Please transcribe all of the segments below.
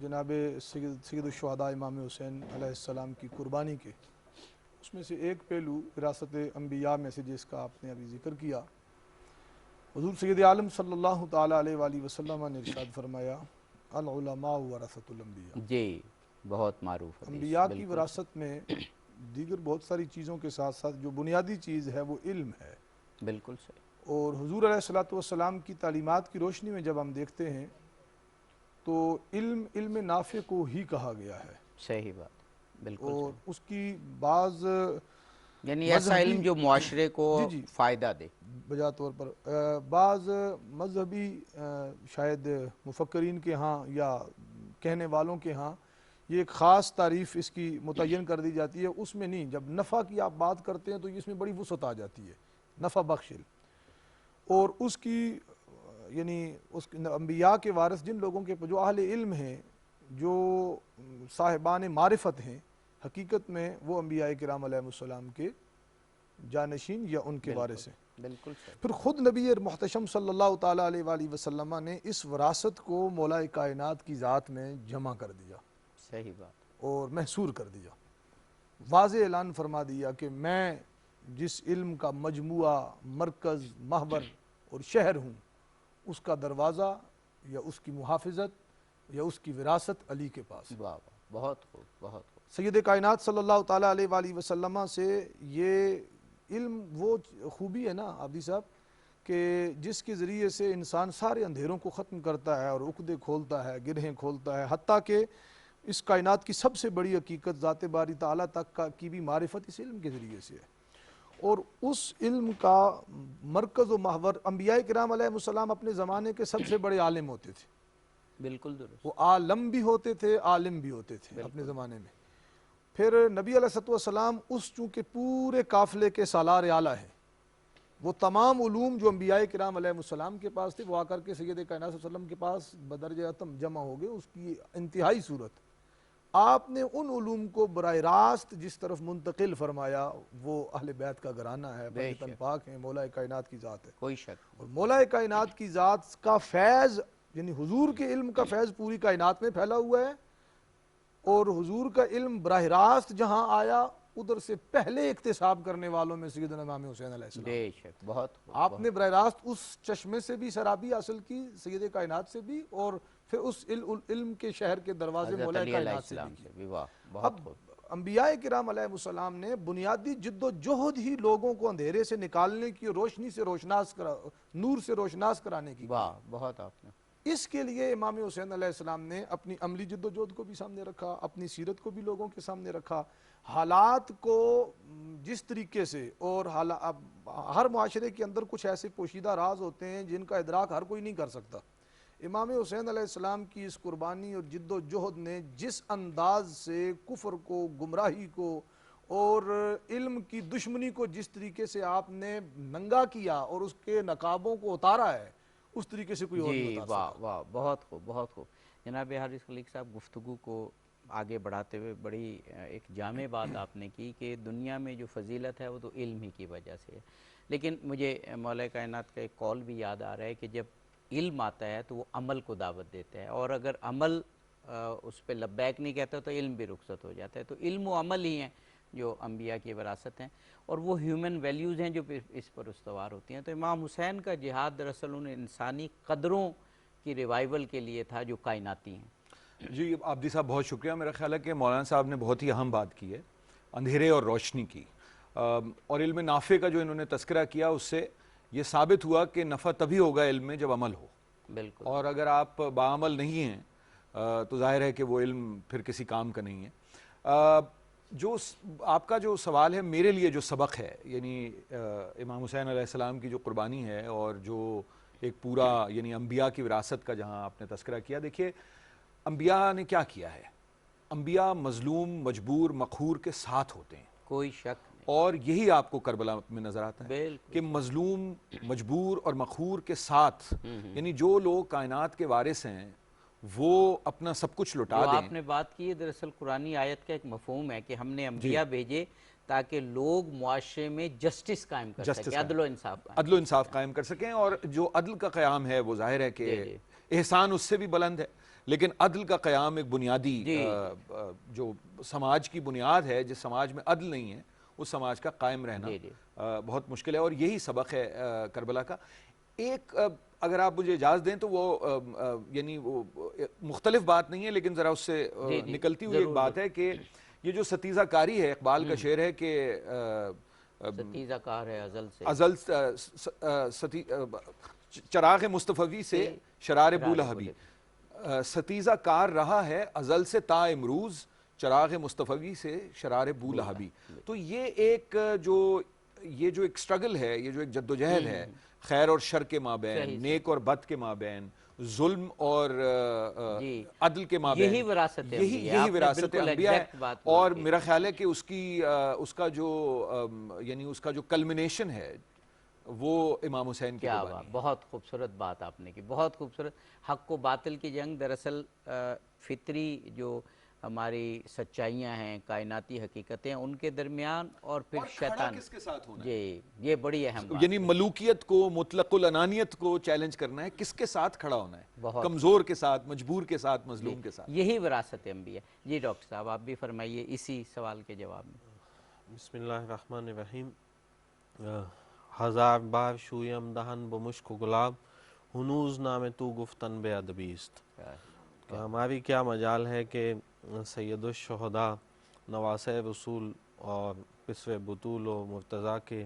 جناب سید الشہداء امام حسین علیہ السلام کی قربانی کے، اس میں سے ایک پہلو وراثت انبیاء میں سے جس کا آپ نے ابھی ذکر کیا، حضور سید عالم صلی اللہ تعالیٰ علیہ وآلہ وسلم نے ارشاد فرمایا العلماء ورثۃ الانبیاء۔ جی بہت معروف حدیث، انبیاء کی بالکل۔ وراثت میں دیگر بہت ساری چیزوں کے ساتھ ساتھ جو بنیادی چیز ہے وہ علم ہے، بالکل صحیح، اور حضور علیہ الصلوۃ والسلام کی تعلیمات کی روشنی میں جب ہم دیکھتے ہیں تو علم نافع کو ہی کہا گیا ہے، صحیح بات، بالکل اور صحیح۔ اس کی بعض یعنی ایسا علم جو معاشرے کو جی فائدہ دے۔ بجا طور پر بعض مذہبی شاید مفکرین کے ہاں یا کہنے والوں کے ہاں یہ ایک خاص تعریف اس کی متعین کر دی جاتی ہے، اس میں نہیں، جب نفع کی آپ بات کرتے ہیں تو اس میں بڑی وسعت آ جاتی ہے، نفع بخش علم، اور اس کی یعنی اس انبیاء کے وارث جن لوگوں کے جو اہل علم ہیں، جو صاحبان معرفت ہیں، حقیقت میں وہ انبیاء کرام علیہ السلام کے جانشین یا ان کے وارث ہیں۔ بالکل صحیح، پھر خود نبی محتشم صلی اللہ تعالیٰ علیہ وآلہ وسلم نے اس وراثت کو مولا کائنات کی ذات میں جمع کر دیا صحیح بات، اور محصور کر دیا، واضح اعلان فرما دیا کہ میں جس علم کا مجموعہ، مرکز، محور اور شہر ہوں، اس کا دروازہ یا اس کی محافظت یا اس کی وراثت علی کے پاس ہے۔ واہ واہ، بہت خوب، بہت خوب، سید کائنات صلی اللہ تعالیٰ علیہ وآلہ وسلم سے یہ علم وہ خوبی ہے نا عابدی صاحب کہ جس کے ذریعے سے انسان سارے اندھیروں کو ختم کرتا ہے اور عقدے کھولتا ہے، گرہیں کھولتا ہے، حتیٰ کہ اس کائنات کی سب سے بڑی حقیقت ذات باری تعالیٰ تک کی بھی معرفت اس علم کے ذریعے سے ہے، اور اس علم کا مرکز و محور انبیاء کرام علیہ السلام اپنے زمانے کے سب سے بڑے عالم ہوتے تھے، بالکل درست، وہ عالم بھی ہوتے تھے، عالم بھی ہوتے تھے اپنے زمانے میں۔ پھر نبی علیہ السلام اس چونکہ پورے قافلے کے سالار اعلیٰ ہیں، وہ تمام علوم جو انبیاء کرام علیہ السلام کے پاس تھے وہ آ کر کے سید کائنات صلی اللہ علیہ وسلم کے پاس بدرجہ اتم جمع ہو گئے۔ اس کی انتہائی صورت آپ نے ان علوم کو براہ راست جس طرف منتقل فرمایا وہ اہل بیت کا گھرانہ ہے، پاکستان پاک ہیں، مولا کائنات کی ذات ہے، کوئی شک، اور مولا کائنات کی ذات کا فیض یعنی حضور کے علم کا فیض پوری کائنات میں پھیلا ہوا ہے، اور حضور کا علم براہ راست جہاں آیا ادھر سے پہلے اکتساب کرنے والوں میں سیدنا امام حسین علیہ السلام، بے شک، بہت خوب، آپ نے براہ راست اس چشمے سے بھی سرابی حاصل کی، سید کائنات سے بھی، اور پھر اس علم کے شہر کے دروازے حضرت مولا علی علیہ کائنات سے السلام بھی سے بھی، واہ، اب بہت خوب، انبیاء کرام علیہ السلام نے بنیادی جد و جہد ہی لوگوں کو اندھیرے سے نکالنے کی، روشنی سے روشناس نور سے روشناس کرانے کی، واہ، بہت آپ نے، اس کے لیے امام حسین علیہ السلام نے اپنی عملی جد و جہد کو بھی سامنے رکھا، اپنی سیرت کو بھی لوگوں کے سامنے رکھا، حالات کو جس طریقے سے، اور ہر معاشرے کے اندر کچھ ایسے پوشیدہ راز ہوتے ہیں جن کا ادراک ہر کوئی نہیں کر سکتا، امام حسین علیہ السلام کی اس قربانی اور جد و جہد نے جس انداز سے کفر کو، گمراہی کو اور علم کی دشمنی کو جس طریقے سے آپ نے ننگا کیا اور اس کے نقابوں کو اتارا ہے، اس طریقے سے کوئی اور نہیں جی اتار واہ سکتا۔ واہ، بہت خوب، بہت خوب۔ جناب حارث خلیق صاحب، گفتگو کو آگے بڑھاتے ہوئے بڑی ایک جامع بات آپ نے کی کہ دنیا میں جو فضیلت ہے وہ تو علم ہی کی وجہ سے ہے، لیکن مجھے مولا کائنات کا ایک قول بھی یاد آ رہا ہے کہ جب علم آتا ہے تو وہ عمل کو دعوت دیتا ہے، اور اگر عمل اس پہ لبیک نہیں کہتا تو علم بھی رخصت ہو جاتا ہے، تو علم و عمل ہی ہیں جو انبیاء کی وراثت ہیں، اور وہ ہیومن ویلیوز ہیں جو اس پر استوار ہوتی ہیں۔ تو امام حسین کا جہاد دراصل ان انسانی قدروں کی ریوائیول کے لیے تھا جو کائناتی ہیں۔ جی عابدی صاحب بہت شکریہ، میرا خیال ہے کہ مولانا صاحب نے بہت ہی اہم بات کی ہے، اندھیرے اور روشنی کی، اور علم نافع کا جو انہوں نے تذکرہ کیا اس سے یہ ثابت ہوا کہ نفع تبھی ہوگا علم میں جب عمل ہو، بالکل، اور اگر آپ باعمل نہیں ہیں تو ظاہر ہے کہ وہ علم پھر کسی کام کا نہیں ہے۔ جو آپ کا جو سوال ہے میرے لیے جو سبق ہے، یعنی امام حسین علیہ السلام کی جو قربانی ہے اور جو ایک پورا یعنی انبیاء کی وراثت کا جہاں آپ نے تذکرہ کیا، دیکھیے انبیاء نے کیا کیا ہے، انبیاء مظلوم، مجبور، مقہور کے ساتھ ہوتے ہیں، کوئی شک نہیں، اور یہی آپ کو کربلا میں نظر آتا ہے بالکل، کہ مظلوم، مجبور اور مقہور کے ساتھ، یعنی جو لوگ کائنات کے وارث ہیں وہ اپنا سب کچھ لٹا جو دیں۔ آپ نے بات کی ہے دراصل قرآنی آیت کا ایک مفہوم ہے کہ ہم نے انبیاء بھیجے تاکہ لوگ معاشرے میں جسٹس قائم کر سکیں، عدل و انصاف قائم، عدل و انصاف قائم کر سکیں، اور جو عدل کا قیام ہے وہ ظاہر ہے کہ احسان اس سے بھی بلند ہے، لیکن عدل کا قیام ایک بنیادی جو سماج کی بنیاد ہے، جس سماج میں عدل نہیں ہے اس سماج کا قائم رہنا بہت مشکل ہے، اور یہی سبق ہے کربلا کا۔ ایک اگر آپ مجھے اجازت دیں تو وہ یعنی وہ مختلف بات نہیں ہے لیکن ذرا اس سے نکلتی ہوئی ایک بات ہے کہ یہ جو ستیزہ کاری ہے، اقبال کا شعر ہے کہ ستیزہ کار ہے ازل چراغ مصطفی سے شرار بولہبی، ستیزہ کار رہا ہے ازل سے تا امروز چراغ مصطفی سے شرار بولہبی۔ تو یہ ایک ایک سٹرگل ہے، یہ جو ایک جدوجہد ہے خیر اور شر کے مابین، نیک اور بد کے مابین، ظلم اور عدل کے مابین، یہی وراثت ہے، یہی وراثت انبیاء ہے۔ اور میرا خیال ہے کہ اس کا جو کلمنیشن ہے وہ امام حسین کی قربانی ہے۔ بہت خوبصورت بات آپ نے کی، بہت خوبصورت۔ حق و باطل کی جنگ دراصل فطری جو ہماری سچائیاں ہیں، کائناتی حقیقتیں، ان کے درمیان اور پھر شیطان کس کے ساتھ ہونا ہے، یہ بڑی اہم بات، یعنی ملوکیت کو، مطلق الانانیت کو چیلنج کرنا ہے، کس کے ساتھ کھڑا ہونا ہے، کمزور کے ساتھ، مجبور کے ساتھ، مظلوم کے ساتھ۔ یہی وراثت انبیاء۔ جی ڈاکٹر صاحب آپ بھی فرمائیے اسی سوال کے جواب میں۔ بسم اللہ الرحمن الرحیم۔ ہزار بار شویم دہن بمشک و گلاب، ہنوز نام تو گفتن بے ادبیست۔ ہماری کیا مجال ہے کہ سید الشہداء، نواسہ رسول اور پسو بطول و مرتضیٰ کے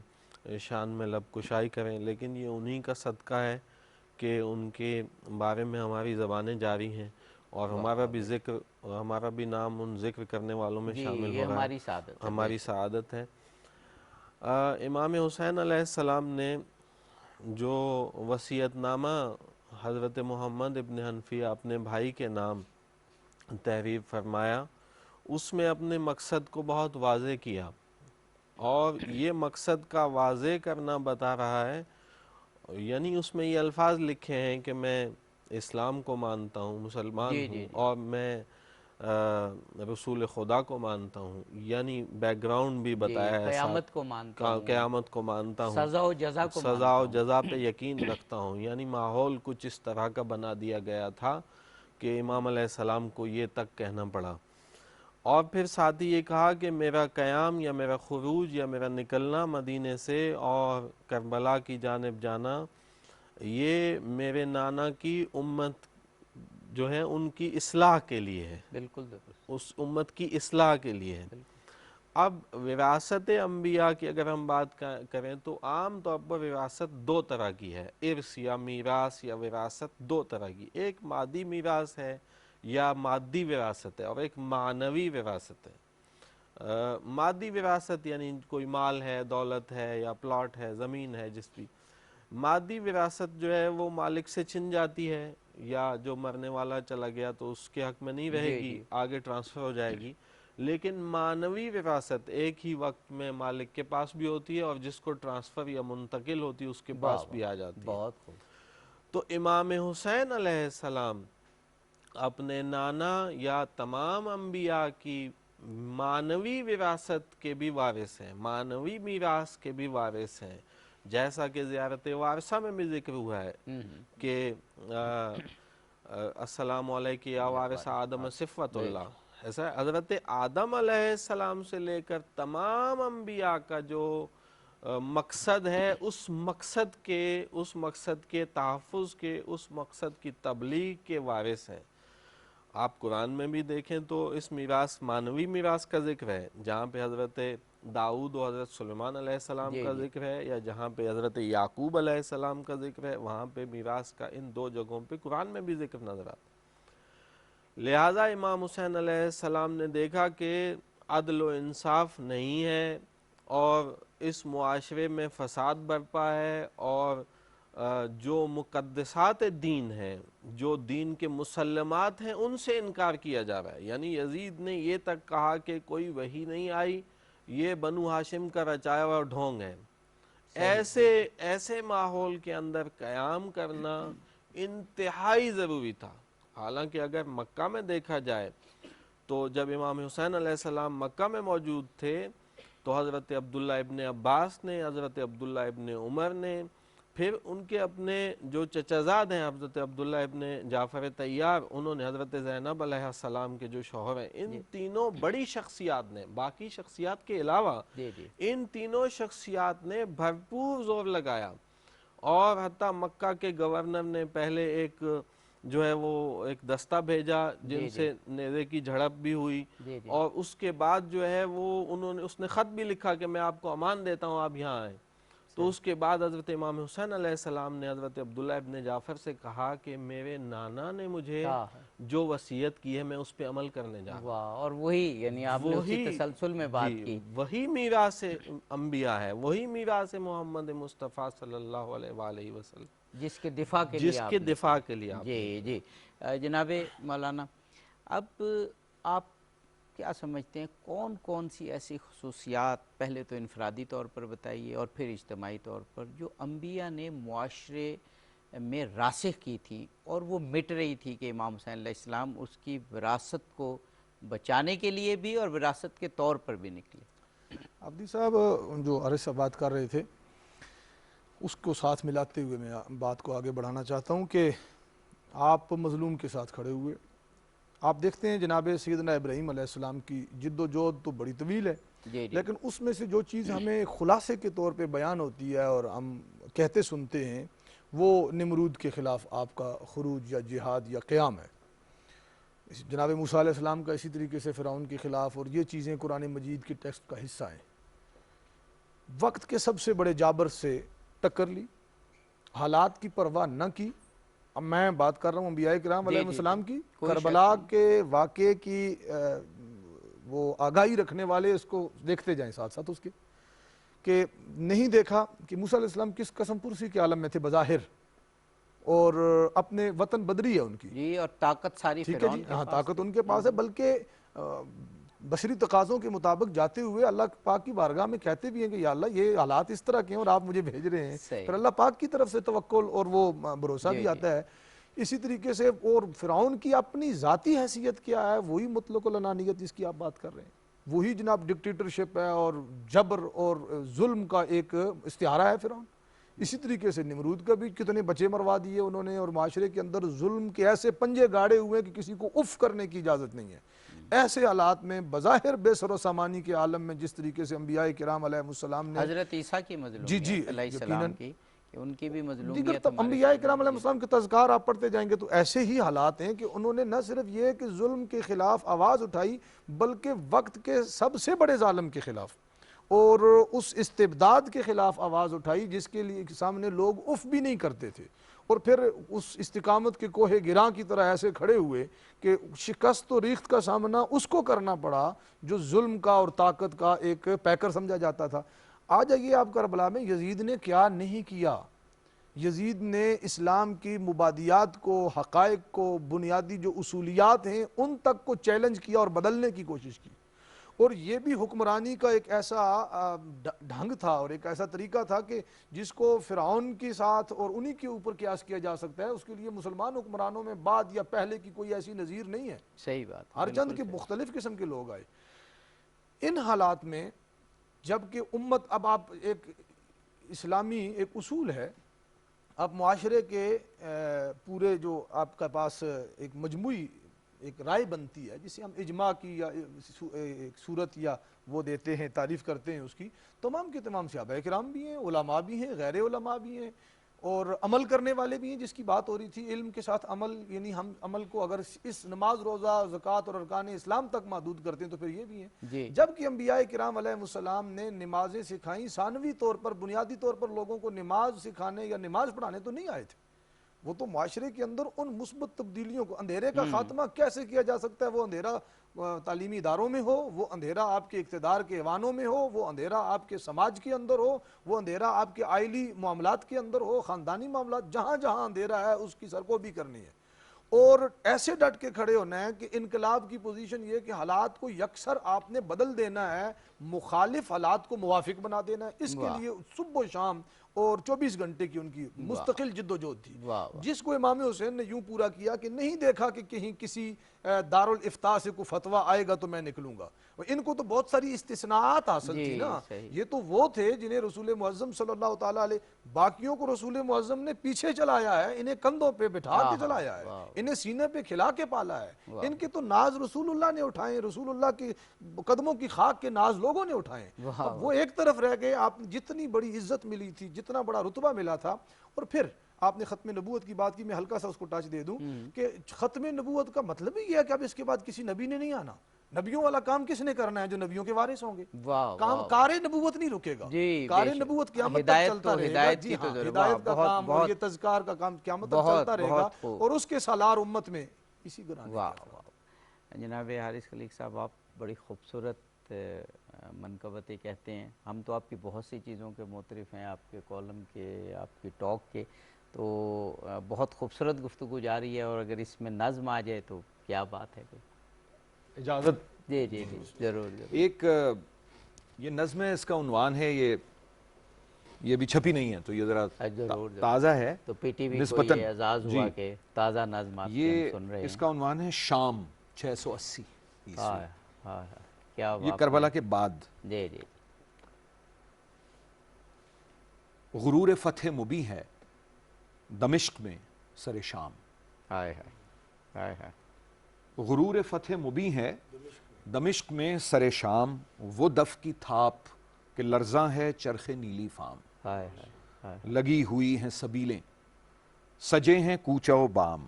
شان میں لب کشائی کریں، لیکن یہ انہی کا صدقہ ہے کہ ان کے بارے میں ہماری زبانیں جاری ہیں اور ہمارا بھی نام ان ذکر کرنے والوں میں شامل ہو رہا ہے، ہماری سعادت ہے۔ امام حسین علیہ السلام نے جو وصیت نامہ حضرت محمد ابن حنفیہ اپنے بھائی کے نام تحریر فرمایا، اس میں اپنے مقصد کو بہت واضح کیا، اور یہ مقصد کا واضح کرنا بتا رہا ہے، یعنی اس میں یہ الفاظ لکھے ہیں کہ میں اسلام کو مانتا ہوں، مسلمان ہوں، اور میں رسول خدا کو مانتا ہوں، یعنی بیک گراؤنڈ بھی بتایا ہے، قیامت کو مانتا ہوں، قیامت کو مانتا ہوں، سزا و جزا کو سزا و جزا پہ یقین رکھتا ہوں، یعنی ماحول کچھ اس طرح کا بنا دیا گیا تھا کہ امام علیہ السلام کو یہ تک کہنا پڑا۔ اور پھر ساتھ ہی یہ کہا کہ میرا قیام یا میرا خروج یا میرا نکلنا مدینے سے اور کربلا کی جانب جانا، یہ میرے نانا کی امت جو ہے ان کی اصلاح کے لیے ہے، بالکل درست، اس امت کی اصلاح کے لیے ہے۔ اب وراثت انبیاء کی اگر ہم بات کریں تو عام طور پر وراثت دو طرح کی ہے، ارث یا میراث یا وراثت دو طرح کی، ایک مادی میراث ہے یا مادی وراثت ہے، اور ایک معنوی وراثت ہے۔ مادی وراثت یعنی کوئی مال ہے، دولت ہے یا پلاٹ ہے، زمین ہے، جس بھی مادی وراثت جو ہے وہ مالک سے چھن جاتی ہے، یا جو مرنے والا چلا گیا تو اس کے حق میں نہیں رہے گی، آگے ٹرانسفر ہو جائے گی۔ لیکن معنوی وراثت ایک ہی وقت میں مالک کے پاس بھی ہوتی ہے اور جس کو ٹرانسفر یا منتقل ہوتی ہے اس کے پاس بھی آ جاتی ہے۔ بہت خوب۔ تو امام حسین علیہ السلام اپنے نانا یا تمام انبیاء کی معنوی وراثت کے بھی وارث ہیں، معنوی میراث کے بھی وارث ہیں، جیسا کہ زیارت وارثہ میں بھی ذکر ہوا ہے کہ السلام علیکم یا وارث آدم صفوت اللہ، ایسا حضرت آدم علیہ السلام سے لے کر تمام انبیاء کا جو مقصد ہے، اس مقصد کے تحفظ کے، اس مقصد کی تبلیغ کے وارث ہیں۔ آپ قرآن میں بھی دیکھیں تو اس میراث، معنوی میراث کا ذکر ہے، جہاں پہ حضرت داؤد و حضرت سلیمان علیہ السلام کا ذکر ہے، یا جہاں پہ حضرت یعقوب علیہ السلام کا ذکر ہے، وہاں پہ میراث کا ان دو جگہوں پہ قرآن میں بھی ذکر نظر آتا ہے۔ لہٰذا امام حسین علیہ السلام نے دیکھا کہ عدل و انصاف نہیں ہے اور اس معاشرے میں فساد برپا ہے، اور جو مقدسات دین ہیں، جو دین کے مسلمات ہیں، ان سے انکار کیا جا رہا ہے۔ یعنی یزید نے یہ تک کہا کہ کوئی وحی نہیں آئی، یہ بنو ہاشم کا رچایا ہوا ڈھونگ ہے۔ ایسے ماحول کے اندر قیام کرنا انتہائی ضروری تھا۔ حالانکہ اگر مکہ میں دیکھا جائے تو جب امام حسین علیہ السلام مکہ میں موجود تھے تو حضرت عبداللہ ابن عباس نے، حضرت عبداللہ ابن عمر نے، پھر ان کے اپنے جو چچازاد ہیں حضرت عبداللہ ابن جعفر طیار، انہوں نے حضرت زینب علیہ السلام کے جو شوہر ہیں، ان تینوں بڑی شخصیات نے، باقی شخصیات کے علاوہ ان تینوں شخصیات نے بھرپور زور لگایا، اور حتیٰ مکہ کے گورنر نے پہلے ایک جو ہے وہ ایک دستہ بھیجا جن سے نیزے کی جھڑپ بھی ہوئی، اور اس کے بعد جو ہے وہ اس نے خط بھی لکھا کہ میں آپ کو امان دیتا ہوں، آپ یہاں آئیں۔ تو اس کے بعد حضرت امام حسین علیہ السلام نے حضرت عبداللہ ابن جعفر سے کہا کہ میرے نانا نے مجھے جو وصیت کی ہے میں اس پہ عمل کرنے جا رہا ہوں، اور وہی یعنی آپ نے اسی تسلسل میں بات کی، وہی میراث انبیاء ہے، وہی میراث محمد مصطفیٰ صلی اللہ علیہ وآلہ وسلم، جس کے دفاع کے لیے جی جناب مولانا، اب آپ کیا سمجھتے ہیں کون کون سی ایسی خصوصیات، پہلے تو انفرادی طور پر بتائیے اور پھر اجتماعی طور پر، جو انبیاء نے معاشرے میں راسخ کی تھی اور وہ مٹ رہی تھی کہ امام حسین علیہ السلام اس کی وراثت کو بچانے کے لیے بھی اور وراثت کے طور پر بھی نکلے؟ عبدی صاحب جو عرض سے بات کر رہے تھے اس کو ساتھ ملاتے ہوئے میں بات کو آگے بڑھانا چاہتا ہوں کہ آپ مظلوم کے ساتھ کھڑے ہوئے، آپ دیکھتے ہیں جناب سیدنا ابراہیم علیہ السلام کی جد و جہد تو بڑی طویل ہے، لیکن اس میں سے جو چیز ہمیں خلاصے کے طور پہ بیان ہوتی ہے اور ہم کہتے سنتے ہیں وہ نمرود کے خلاف آپ کا خروج یا جہاد یا قیام ہے، جناب موسیٰ علیہ السلام کا اسی طریقے سے فرعون کے خلاف، اور یہ چیزیں قرآن مجید کے ٹیکسٹ کا حصہ ہیں۔ وقت کے سب سے بڑے جابر سے ٹکر لی، حالات کی پرواہ نہ کی۔ اب میں بات کر رہا ہوں انبیاء کرام علیہ السلام کی، کربلا کے واقعے کی وہ آگاہی رکھنے والے اس کو دیکھتے جائیں ساتھ ساتھ اس کے، کہ نہیں دیکھا کہ موسیٰ علیہ السلام کس قسم پرسی کے عالم میں تھے بظاہر، اور اپنے وطن بدری ہے ان کی، اور طاقت ساری فرعون کے پاس، طاقت ان کے پاس ہے، بلکہ بشری تقاضوں کے مطابق جاتے ہوئے اللہ پاک کی بارگاہ میں کہتے بھی ہیں کہ یا اللہ یہ حالات اس طرح کے ہیں اور آپ مجھے بھیج رہے ہیں، پھر اللہ پاک کی طرف سے توکل اور وہ بھروسہ بھی آتا ہے۔ اسی طریقے سے اور فرعون کی اپنی ذاتی حیثیت کیا ہے، وہی مطلق العنانیت جس کی آپ بات کر رہے ہیں، وہی جناب ڈکٹیٹرشپ ہے اور جبر اور ظلم کا ایک استعارہ ہے فرعون۔ اسی طریقے سے نمرود کا بھی کتنے بچے مروا دیے انہوں نے، اور معاشرے کے اندر ظلم کے ایسے پنجے گاڑے ہوئے کہ کسی کو اف کرنے کی اجازت نہیں ہے۔ ایسے حالات میں بظاہر بے سر و سامانی کے عالم میں جس طریقے سے انبیاء کرام علیہ السلام نے حضرت عیسیٰ کی مظلومیت علیہ السلام کی، کہ ان کی بھی مظلومیت، دیگر انبیاء کرام علیہ السلام کے تذکار آپ پڑھتے جائیں گے تو ایسے ہی حالات ہیں کہ انہوں نے نہ صرف یہ کہ ظلم کے خلاف آواز اٹھائی، بلکہ وقت کے سب سے بڑے ظالم کے خلاف اور اس استبداد کے خلاف آواز اٹھائی جس کے لیے سامنے لوگ اف بھی نہیں کرتے تھے، اور پھر اس استقامت کے کوہ گراں کی طرح ایسے کھڑے ہوئے کہ شکست و ریخت کا سامنا اس کو کرنا پڑا جو ظلم کا اور طاقت کا ایک پیکر سمجھا جاتا تھا۔ آ جائیے آپ کربلا میں یزید نے کیا نہیں کیا۔ یزید نے اسلام کی مبادیات کو، حقائق کو، بنیادی جو اصولیات ہیں ان تک کو چیلنج کیا اور بدلنے کی کوشش کی، اور یہ بھی حکمرانی کا ایک ایسا ڈھنگ تھا اور ایک ایسا طریقہ تھا کہ جس کو فرعون کے ساتھ اور انہی کے اوپر قیاس کیا جا سکتا ہے، اس کے لیے مسلمان حکمرانوں میں بعد یا پہلے کی کوئی ایسی نظیر نہیں ہے۔ صحیح بات، ہر چند کے مختلف قسم کے لوگ آئے۔ ان حالات میں جبکہ امت، اب آپ ایک اسلامی ایک اصول ہے، اب معاشرے کے پورے جو آپ کے پاس ایک مجموعی ایک رائے بنتی ہے جسے ہم اجماع کی یا ایک صورت یا وہ دیتے ہیں، تعریف کرتے ہیں اس کی، تمام کے تمام صحابہ کرام بھی ہیں، علماء بھی ہیں، غیر علماء بھی ہیں، اور عمل کرنے والے بھی ہیں، جس کی بات ہو رہی تھی علم کے ساتھ عمل، یعنی ہم عمل کو اگر اس نماز، روزہ، زکوٰۃ اور ارکان اسلام تک محدود کرتے ہیں تو پھر یہ بھی ہیں۔ جبکہ انبیاء کرام علیہ السلام نے نمازیں سکھائیں، ثانوی طور پر، بنیادی طور پر لوگوں کو نماز سکھانے یا نماز پڑھانے تو نہیں آئے تھے، وہ تو معاشرے کے اندر ان مثبت تبدیلیوں کو، اندھیرے کا خاتمہ کیسے کیا جا سکتا ہے، وہ اندھیرا تعلیمی اداروں میں ہو، وہ اندھیرا آپ کے اقتدار کے ایوانوں میں ہو، وہ اندھیرا آپ کے سماج کے اندر ہو، وہ اندھیرا آپ کے عائلی معاملات کے اندر ہو، خاندانی معاملات، جہاں جہاں اندھیرا ہے اس کی سرکوبی کرنی ہے، اور ایسے ڈٹ کے کھڑے ہونا ہے کہ انقلاب کی پوزیشن یہ کہ حالات کو یکسر آپ نے بدل دینا ہے، مخالف حالات کو موافق بنا دینا ہے۔ اس کے لیے صبح و شام اور 24 گھنٹے کی ان کی مستقل جد و جہد تھی، جس کو امام حسین نے یوں پورا کیا کہ نہیں دیکھا کہ کہیں کسی دارالفتاء سے کوئی فتویٰ آئے گا تو میں نکلوں گا. ان کو تو بہت ساری استثناءات حاصل تھی نا. یہ تو وہ تھے جنہیں رسول معظم صلی اللہ تعالیٰ علیہ، باقیوں کو رسول معظم نے پیچھے چلایا ہے، انہیں کندھوں پہ بٹھا کے چلایا ہے، انہیں سینے پہ کھلا کے پالا ہے. ان کے تو ناز رسول اللہ نے اٹھائے، رسول اللہ کی قدموں کی خاک کے ناز لوگوں نے اٹھائے. اب وہ ایک طرف رہ گئے. آپ جتنی بڑی عزت ملی تھی، جتنا بڑا رتبہ ملا تھا، اور پھر آپ نے ختم نبوت کی بات کی، میں ہلکا سا اس کو ٹچ دے دوں کہ ختم نبوت کا مطلب ہی یہ ہے کہ اب اس کے بعد کسی نبی نے نہیں آنا. نبیوں والا کام کس نے کرنا ہے؟ جو نبیوں کے وارث ہوں گے. کام کار نبوت نہیں رکے گا، کار نبوت قیامت تک چلتا رہے گا. جی ہاں، ہدایت کا کام اور یہ تذکار کا کام قیامت تک چلتا رہے گا، اور اس کے سالار امت میں اسی گھرانے. جناب حارث خلیق صاحب، آپ بڑی خوبصورت منقبتیں کہتے ہیں. ہم تو آپ کی بہت سی چیزوں کے معترف ہیں، آپ کے کالم کے، آپ کی ٹاک کے، تو بہت خوبصورت گفتگو جاری ہے، اور اگر اس میں نظم آ جائے تو کیا بات ہے. اجازت؟ جی جی جی ضرور ضرور. ایک یہ نظم ہے، اس کا عنوان ہے، یہ بھی چھپی نہیں ہے تو یہ ذرا تازہ ہے، تو پی ٹی وی کو نسبتاً یہ اعزاز ہوا کہ تازہ نظم آپ کی ہم سن رہے ہیں. اس کا عنوان ہے شام 680 ہاں ہاں، کیا یہ کربلا کے بعد. جی جی. غرور فتح مبیں ہے دمشق میں سر شام. ہائے ہائے ہائے. غرور فتح مبیں ہے دمشق میں سر شام، وہ دف کی تھاپ کہ لرزاں ہے چرخ نیلی فام. ہائے ہائے. لگی ہوئی ہیں سبیلیں، سجے ہیں کوچہ و بام،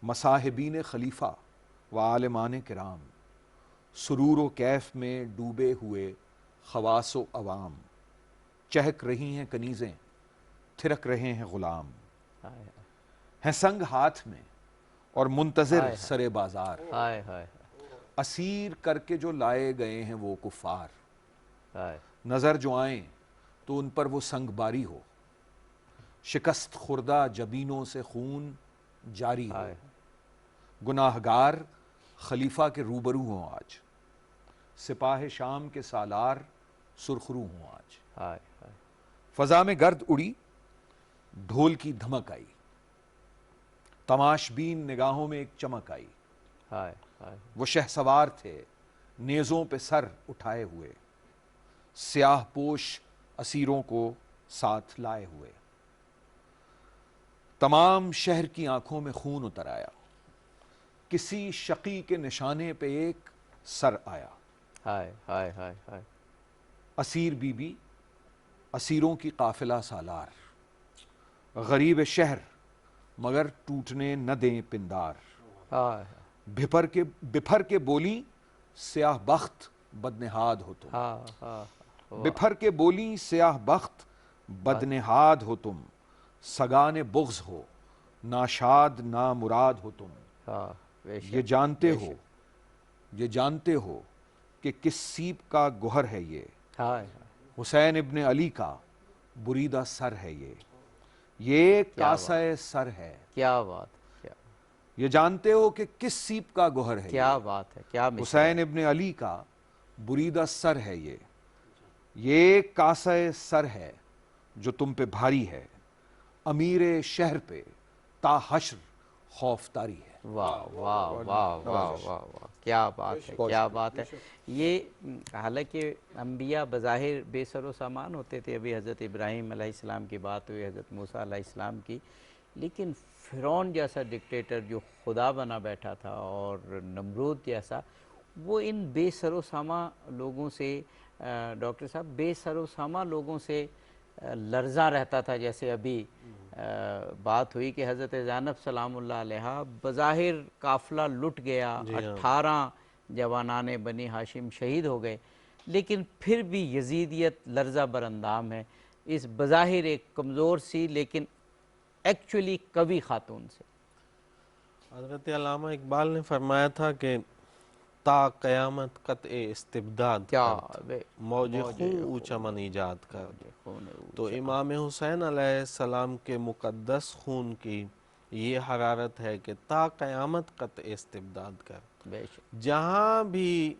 مصاحبین خلیفہ و عالمان کرام، سرور و کیف میں ڈوبے ہوئے خواص و عوام، چہک رہی ہیں کنیزیں، تھرک رہے ہیں غلام، ہیں سنگ ہاتھ میں اور منتظر سر بازار، اسیر کر کے جو لائے گئے ہیں وہ کفار، نظر جو آئیں تو ان پر وہ سنگ باری ہو، شکست خوردہ جبینوں سے خون جاری ہو، گناہگار خلیفہ کے روبرو ہوں آج، سپاہ شام کے سالار سرخرو ہوں آج. فضا میں گرد اڑی، ڈھول کی دھمک آئی، تماش بین نگاہوں میں ایک چمک آئی. وہ شہسوار تھے نیزوں پہ سر اٹھائے ہوئے، سیاہ پوش اسیروں کو ساتھ لائے ہوئے. تمام شہر کی آنکھوں میں خون اتر آیا، کسی شقی کے نشانے پہ ایک سر آیا. اسیر بی بی، اسیروں کی قافلہ سالار، غریب شہر مگر ٹوٹنے نہ دیں پندار. بپھر کے بولی سیاہ بخت بدنہاد ہو تم، بپھر کے بولی سیاہ بخت بدنہاد ہو تم، سگان بغض ہو ناشاد نامراد ہو تم. یہ جانتے ہو کہ کس سیب کا گوہر ہے یہ، حسین ابن علی کا بریدہ سر ہے یہ کاسہ سر ہے. کیا بات. یہ جانتے ہو کہ کس سیب کا گوہر ہے، کیا بات ہے، کیا حسین ابن علی کا بریدہ سر ہے یہ کاسہ سر ہے جو تم پہ بھاری ہے، امیر شہر پہ تا حشر خوفداری ہے. واہ واہ واہ واہ واہ، کیا بات ہے، کیا بات ہے. یہ حالانکہ انبیاء بظاہر بے سر و سامان ہوتے تھے. ابھی حضرت ابراہیم علیہ السلام کی بات ہوئی، حضرت موسیٰ علیہ السلام کی، لیکن فرعون جیسا ڈکٹیٹر جو خدا بنا بیٹھا تھا اور نمرود جیسا، وہ ان بے سر و سامان لوگوں سے، ڈاکٹر صاحب، بے سر و سامان لوگوں سے لرزاں رہتا تھا. جیسے ابھی بات ہوئی کہ حضرت زینب سلام اللہ علیہ بظاہر قافلہ لٹ گیا، 18 جوانان بنی ہاشم شہید ہو گئے، لیکن پھر بھی یزیدیت لرزہ بر اندام ہے اس بظاہر ایک کمزور سی لیکن ایکچولی قوی خاتون سے. حضرت علامہ اقبال نے فرمایا تھا کہ تا قیامت قطع استبداد موج خون اونچا من ایجاد کر. تو امام حسین علیہ السلام کے مقدس خون کی یہ حرارت ہے کہ تا قیامت قطع استبداد کر. جہاں بھی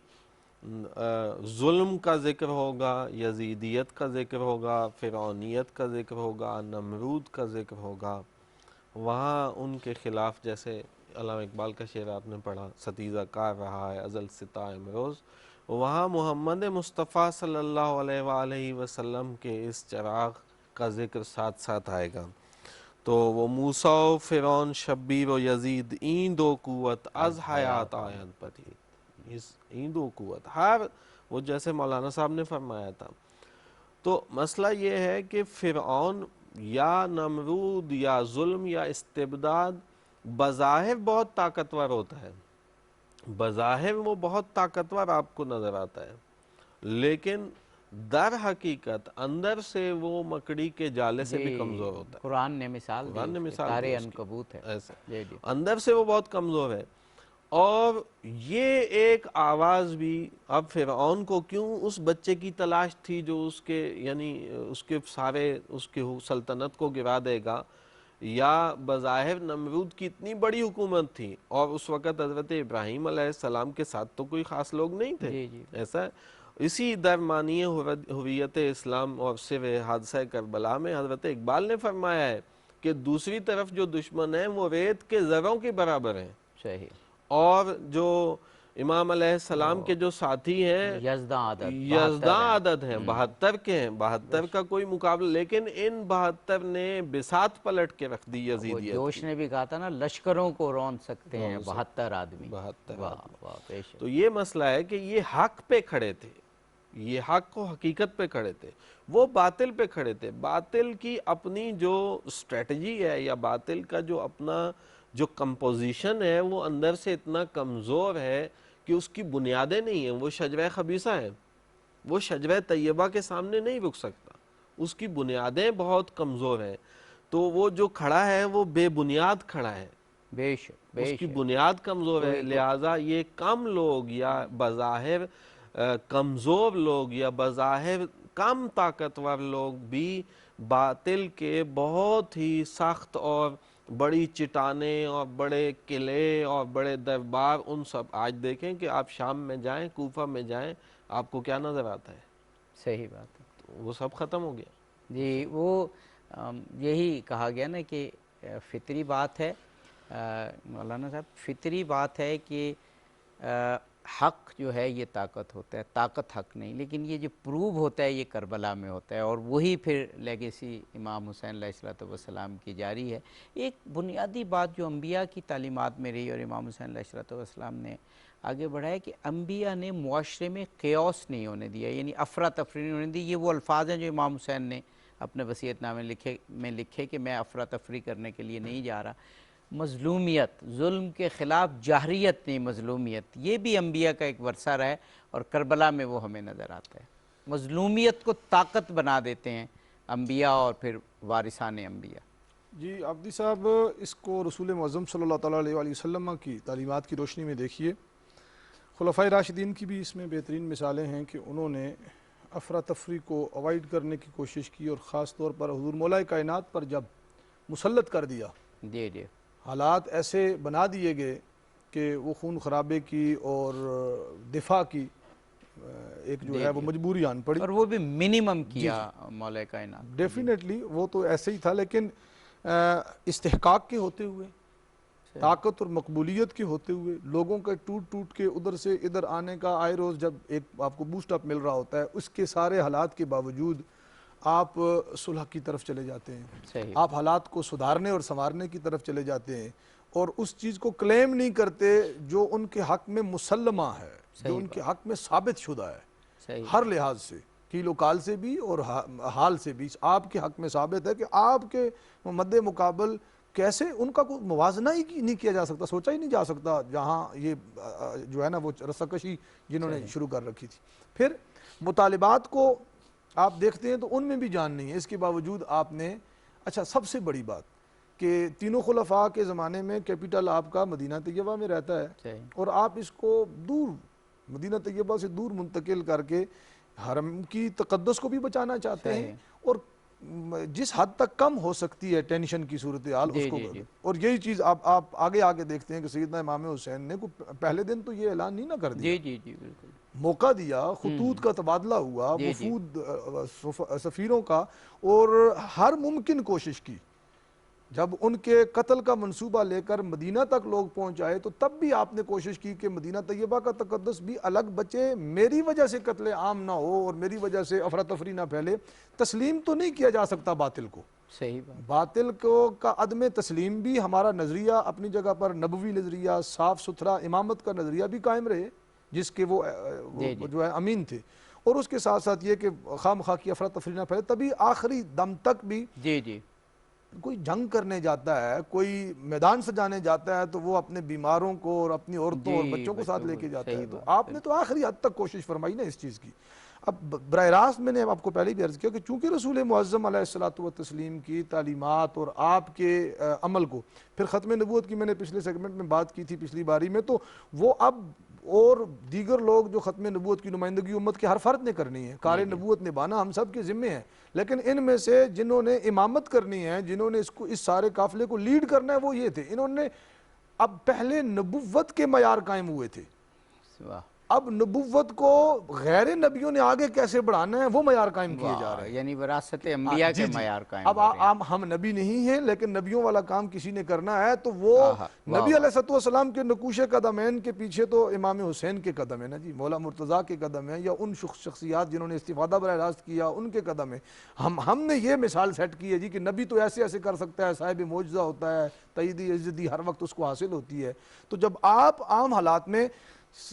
ظلم کا ذکر ہوگا، یزیدیت کا ذکر ہوگا، فرعونیت کا ذکر ہوگا، نمرود کا ذکر ہوگا، وہاں ان کے خلاف جیسے علامہ اقبال کا شعر آپ نے پڑھا، ستیزہ کار رہا ہے ازل ستا امروز، وہاں محمد مصطفیٰ صلی اللہ علیہ وآلہ وسلم کے اس چراغ کا ذکر ساتھ ساتھ آئے گا۔ تو وہ موسیٰ و فرعون شبیر و یزید این دو قوت از حیات آیند پدید، این دو قوت ہر وہ جیسے مولانا صاحب نے فرمایا تھا۔ تو مسئلہ یہ ہے کہ فرعون یا نمرود یا ظلم یا استبداد بظاہر بہت طاقتور ہوتا ہے، بظاہر وہ بہت طاقتور آپ کو نظر آتا ہے، لیکن در حقیقت اندر سے وہ مکڑی کے جالے سے بھی کمزور ہوتا ہے۔ قرآن نے مثال قرآن نے دی، مثال تارے دی اس کی، عنکبوت ہے ایسے جی جی اندر سے وہ بہت کمزور ہے۔ اور یہ ایک آواز بھی اب فرعون کو کیوں اس بچے کی تلاش تھی جو اس کے یعنی اس کے سارے اس کی سلطنت کو گرا دے گا، یا بظاہر نمرود کی اتنی بڑی حکومت تھی اور اس وقت حضرت ابراہیم علیہ السلام کے ساتھ تو کوئی خاص لوگ نہیں تھے، جی جی ایسا ہے۔ اسی درمیانی ہویت اسلام اور سر حادثہ کربلا میں حضرت اقبال نے فرمایا ہے کہ دوسری طرف جو دشمن ہیں وہ ریت کے ذروں کے برابر ہیں، صحیح، اور جو امام علیہ السلام کے جو ساتھی ہیں یزداں عدد یزداں عدد ہیں، 72 کے ہیں، 72 کا کوئی مقابلہ، لیکن ان 72 نے بساط پلٹ کے رکھ دی وہ یزیدیت جوش کی۔ نے بھی کہا تھا نا، لشکروں کو رون سکتے ہیں 72 آدمی، 72 واہ واہ بے شک۔ تو یہ مسئلہ ہے کہ یہ حق پہ کھڑے تھے، یہ حق و حقیقت پہ کھڑے تھے، وہ باطل پہ کھڑے تھے۔ باطل کی اپنی جو اسٹریٹجی ہے یا باطل کا جو اپنا جو کمپوزیشن ہے وہ اندر سے اتنا کمزور ہے کہ اس کی بنیادیں نہیں ہیں، وہ شجرہ خبیثہ ہے، وہ شجرہ طیبہ کے سامنے نہیں رک سکتا، اس کی بنیادیں بہت کمزور ہیں، تو وہ جو کھڑا ہے وہ بے بنیاد کھڑا ہے، بے شک بے اس کی شک۔ بنیاد کمزور ہے، لہٰذا یہ کم لوگ یا بظاہر کمزور لوگ یا بظاہر کم طاقتور لوگ بھی باطل کے بہت ہی سخت اور بڑی چٹانیں اور بڑے قلعے اور بڑے دربار، ان سب آج دیکھیں کہ آپ شام میں جائیں، کوفہ میں جائیں، آپ کو کیا نظر آتا ہے؟ صحیح بات ہے وہ سب ختم ہو گیا۔ جی۔ وہ یہی کہا گیا نا کہ فطری بات ہے مولانا صاحب، فطری بات ہے کہ حق جو ہے یہ طاقت ہوتا ہے، طاقت حق نہیں، لیکن یہ جو پروو ہوتا ہے یہ کربلا میں ہوتا ہے، اور وہی پھر لیگیسی امام حسین علیہ السلام کی جاری ہے۔ ایک بنیادی بات جو انبیاء کی تعلیمات میں رہی اور امام حسین علیہ السلام نے آگے بڑھایا کہ انبیاء نے معاشرے میں قیاس نہیں ہونے دیا، یعنی افراتفری نہیں ہونے دی۔ یہ وہ الفاظ ہیں جو امام حسین نے اپنے وصیت نامے میں لکھے کہ میں افراتفری کرنے کے لیے نہیں جا رہا۔ مظلومیت، ظلم کے خلاف جاہریت نہیں، مظلومیت، یہ بھی انبیاء کا ایک ورثہ رہا ہے، اور کربلا میں وہ ہمیں نظر آتا ہے۔ مظلومیت کو طاقت بنا دیتے ہیں انبیاء اور پھر وارثان انبیاء۔ جی عابدی صاحب، اس کو رسول معظم صلی اللہ تعالیٰ علیہ وآلہ وسلم کی تعلیمات کی روشنی میں دیکھیے۔ خلفائے راشدین کی بھی اس میں بہترین مثالیں ہیں کہ انہوں نے افراتفری کو اوائڈ کرنے کی کوشش کی، اور خاص طور پر حضور مولا کائنات پر جب مسلط کر دیا، جی جی، حالات ایسے بنا دیے گئے کہ وہ خون خرابے کی اور دفاع کی ایک جو ہے وہ مجبوری آن پڑی، اور وہ بھی منیمم کیا مولا کائنات۔ ڈیفینیٹلی وہ تو ایسے ہی تھا، لیکن استحقاق کے ہوتے ہوئے، طاقت اور مقبولیت کے ہوتے ہوئے، لوگوں کے ٹوٹ ٹوٹ کے ادھر سے ادھر آنے کا آئے روز جب ایک آپ کو بوسٹ اپ مل رہا ہوتا ہے، اس کے سارے حالات کے باوجود آپ صلح کی طرف چلے جاتے ہیں، آپ حالات کو سدھارنے اور سنوارنے کی طرف چلے جاتے ہیں، اور اس چیز کو کلیم نہیں کرتے جو ان کے حق میں مسلمہ ہے، جو ان کے حق میں ثابت شدہ ہے، ہر لحاظ سے، کیل و کال سے بھی اور حال سے بھی آپ کے حق میں ثابت ہے کہ آپ کے مد مقابل کیسے ان کا کوئی موازنہ ہی نہیں کیا جا سکتا، سوچا ہی نہیں جا سکتا، جہاں یہ جو ہے نا وہ رسّکشی جنہوں نے شروع کر رکھی تھی۔ پھر مطالبات کو آپ دیکھتے ہیں تو ان میں بھی جان نہیں ہے، اس کے باوجود آپ نے اچھا سب سے بڑی بات کہ تینوں خلفاء کے زمانے میں کیپٹل آپ کا مدینہ طیبہ میں رہتا ہے، اور آپ اس کو دور مدینہ طیبہ سے دور منتقل کر کے حرم کی تقدس کو بھی بچانا چاہتے ہیں، اور جس حد تک کم ہو سکتی ہے ٹینشن کی صورتحال اس کو، اور یہی چیز آپ آگے آگے دیکھتے ہیں کہ سیدنا امام حسین نے پہلے دن تو یہ اعلان نہیں نہ کر دیا، جی جی جی بالکل، موقع دیا، خطوط کا تبادلہ ہوا، جی جی وفود سفیروں کا، اور ہر ممکن کوشش کی. جب ان کے قتل کا منصوبہ لے کر مدینہ تک لوگ پہنچ آئے تو تب بھی آپ نے کوشش کی کہ مدینہ طیبہ کا تقدس بھی الگ بچے، میری وجہ سے قتل عام نہ ہو اور میری وجہ سے افراتفری نہ پھیلے. تسلیم تو نہیں کیا جا سکتا باطل کو، صحیح بات. باطل کو کا عدم تسلیم بھی ہمارا نظریہ اپنی جگہ پر نبوی نظریہ، صاف ستھرا امامت کا نظریہ بھی قائم رہے جس کے وہ جو ہے امین تھے، اور اس کے ساتھ ساتھ یہ کہ خواہ مخواہ کی افراتفری نہ پھیلے. تبھی آخری دم تک بھی جی جی کوئی جنگ کرنے جاتا ہے، کوئی میدان سجانے جاتا ہے تو وہ اپنے بیماروں کو اور اپنی عورتوں اور بچوں کو ساتھ لے کے جاتا ہے. تو آپ نے تو آخری حد تک کوشش فرمائی نا اس چیز کی. اب براہ راست میں نے آپ کو پہلے بھی عرض کیا کہ چونکہ رسول معظم علیہ الصلوۃ والتسلیم کی تعلیمات اور آپ کے عمل کو، پھر ختم نبوت کی میں نے پچھلے سیگمنٹ میں بات کی تھی پچھلی باری میں، تو وہ اب اور دیگر لوگ جو ختم نبوت کی نمائندگی امت کے ہر فرد نے کرنی ہے، کار نبوت نبھانا ہم سب کے ذمے ہے. لیکن ان میں سے جنہوں نے امامت کرنی ہے، جنہوں نے اس سارے قافلے کو لیڈ کرنا ہے، وہ یہ تھے. انہوں نے اب پہلے نبوت کے معیار قائم ہوئے تھے، اب نبوت کو غیر نبیوں نے آگے کیسے بڑھانا ہے وہ معیار قائم کیے جا رہے ہیں. یعنی وراثت انبیاء کے معیار قائم. اب ہم نبی نہیں ہیں لیکن نبیوں والا کام کسی نے کرنا ہے، تو وہ نبی علیہ السلام کے نقوش قدمین کے پیچھے تو امام حسین کے قدم ہے نا جی، مولا مرتضیٰ کے قدم ہے، یا ان شخصیات جنہوں نے استفادہ براہ راست کیا ان کے قدم ہے. ہم نے یہ مثال سیٹ کی ہے جی کہ نبی تو ایسے ایسے کر سکتا ہے، صاحب معجزہ ہوتا ہے، تائیدی عزتی ہر وقت اس کو حاصل ہوتی ہے. تو جب آپ عام حالات میں